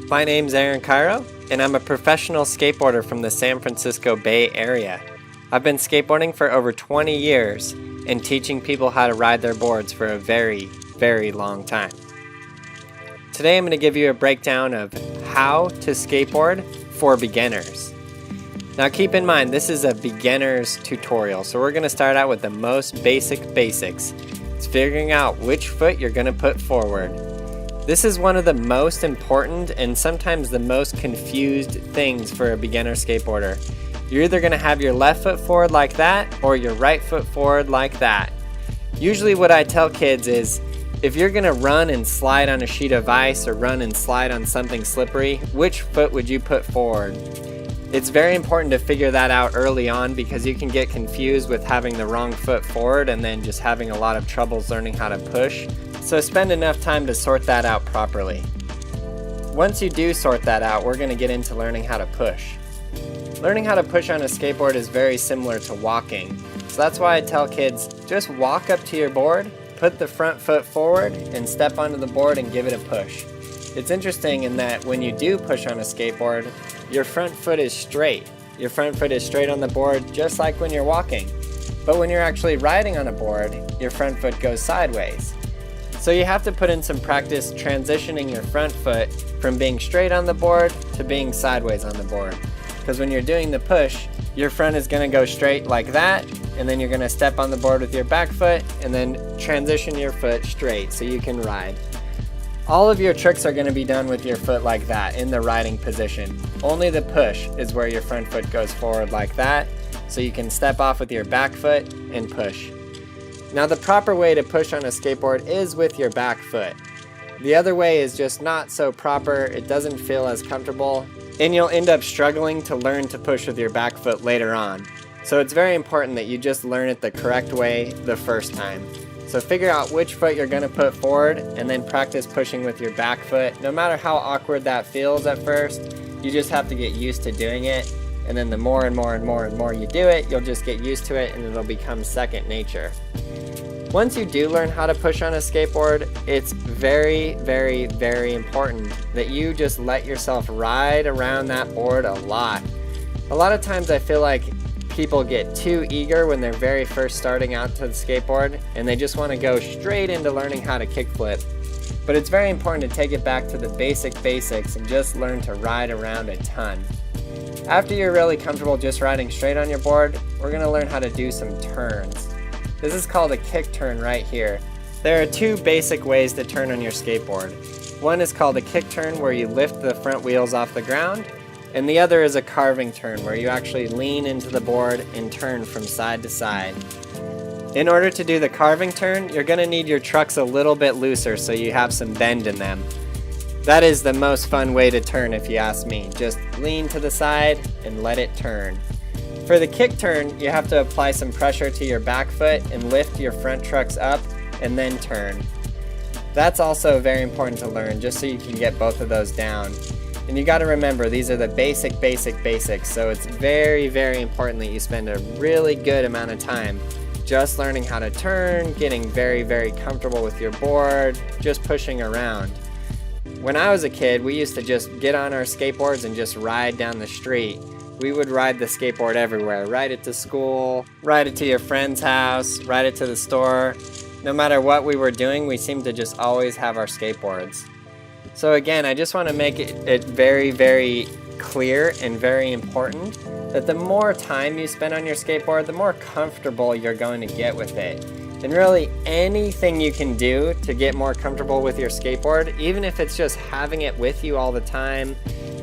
My name's Aaron Cairo, and I'm a professional skateboarder from the San Francisco Bay Area. I've been skateboarding for over 20 years and teaching people how to ride their boards for a very, very long time. Today I'm going to give you a breakdown of how to skateboard for beginners. Now keep in mind, this is a beginner's tutorial, so we're going to start out with the most basics. It's figuring out which foot you're going to put forward. This is one of the most important and sometimes the most confused things for a beginner skateboarder. You're either going to have your left foot forward like that or your right foot forward like that. Usually what I tell kids is, if you're going to run and slide on a sheet of ice or run and slide on something slippery, which foot would you put forward? It's very important to figure that out early on because you can get confused with having the wrong foot forward and then just having a lot of troubles learning how to push. So spend enough time to sort that out properly. Once you do sort that out, we're going to get into learning how to push. Learning how to push on a skateboard is very similar to walking. So that's why I tell kids, just walk up to your board, put the front foot forward, and step onto the board and give it a push. It's interesting in that when you do push on a skateboard, your front foot is straight. Your front foot is straight on the board just like when you're walking. But when you're actually riding on a board, your front foot goes sideways. So you have to put in some practice transitioning your front foot from being straight on the board to being sideways on the board. Because when you're doing the push, your front is going to go straight like that, and then you're going to step on the board with your back foot and then transition your foot straight so you can ride. All of your tricks are going to be done with your foot like that in the riding position. Only the push is where your front foot goes forward like that, so you can step off with your back foot and push. Now the proper way to push on a skateboard is with your back foot. The other way is just not so proper, it doesn't feel as comfortable, and you'll end up struggling to learn to push with your back foot later on. So it's very important that you just learn it the correct way the first time. So figure out which foot you're going to put forward and then practice pushing with your back foot. No matter how awkward that feels at first, you just have to get used to doing it. And then the more and more you do it, you'll just get used to it and it'll become second nature. Once you do learn how to push on a skateboard, it's very, very, very important that you just let yourself ride around that board a lot. A lot of times I feel like people get too eager when they're very first starting out to the skateboard and they just want to go straight into learning how to kickflip. But it's very important to take it back to the basics and just learn to ride around a ton. After you're really comfortable just riding straight on your board, we're going to learn how to do some turns. This is called a kick turn right here. There are two basic ways to turn on your skateboard. One is called a kick turn where you lift the front wheels off the ground, and the other is a carving turn where you actually lean into the board and turn from side to side. In order to do the carving turn, you're going to need your trucks a little bit looser so you have some bend in them. That is the most fun way to turn if you ask me. Just lean to the side and let it turn. For the kick turn, you have to apply some pressure to your back foot and lift your front trucks up and then turn. That's also very important to learn just so you can get both of those down. And you got to remember, these are the basics, so it's very, very important that you spend a really good amount of time just learning how to turn, getting very, very comfortable with your board, just pushing around. When I was a kid, we used to just get on our skateboards and just ride down the street. We would ride the skateboard everywhere. Ride it to school, ride it to your friend's house, ride it to the store. No matter what we were doing, we seemed to just always have our skateboards. So again, I just want to make it very, very clear and very important that the more time you spend on your skateboard, the more comfortable you're going to get with it. And really anything you can do to get more comfortable with your skateboard, even if it's just having it with you all the time,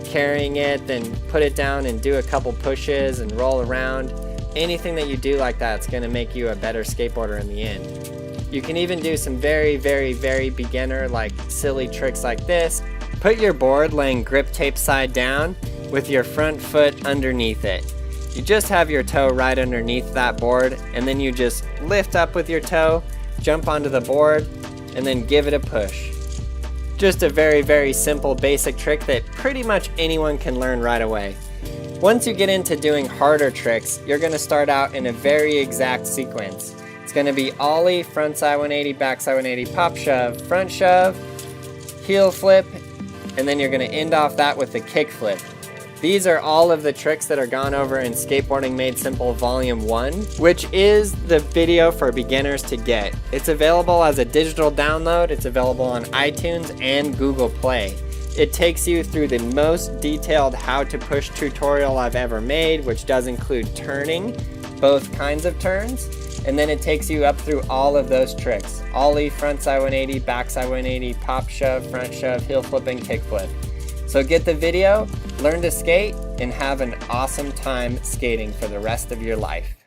carrying it, then put it down and do a couple pushes and roll around. Anything that you do like that is going to make you a better skateboarder in the end. You can even do some very, very, very beginner like silly tricks like this. Put your board laying grip tape side down with your front foot underneath it. You just have your toe right underneath that board and then you just lift up with your toe, jump onto the board, and then give it a push. Just a very, very simple basic trick that pretty much anyone can learn right away. Once you get into doing harder tricks, you're going to start out in a very exact sequence. It's going to be ollie, front side 180, back side 180, pop shove, front shove, heel flip, and then you're going to end off that with the kickflip. These are all of the tricks that are gone over in Skateboarding Made Simple Volume 1, which is the video for beginners to get. It's available as a digital download. It's available on iTunes and Google Play. It takes you through the most detailed how to push tutorial I've ever made, which does include turning, both kinds of turns, and then it takes you up through all of those tricks. Ollie, frontside 180, backside 180, pop shove, front shove, heel flip, and kick flip. So get the video, learn to skate, and have an awesome time skating for the rest of your life.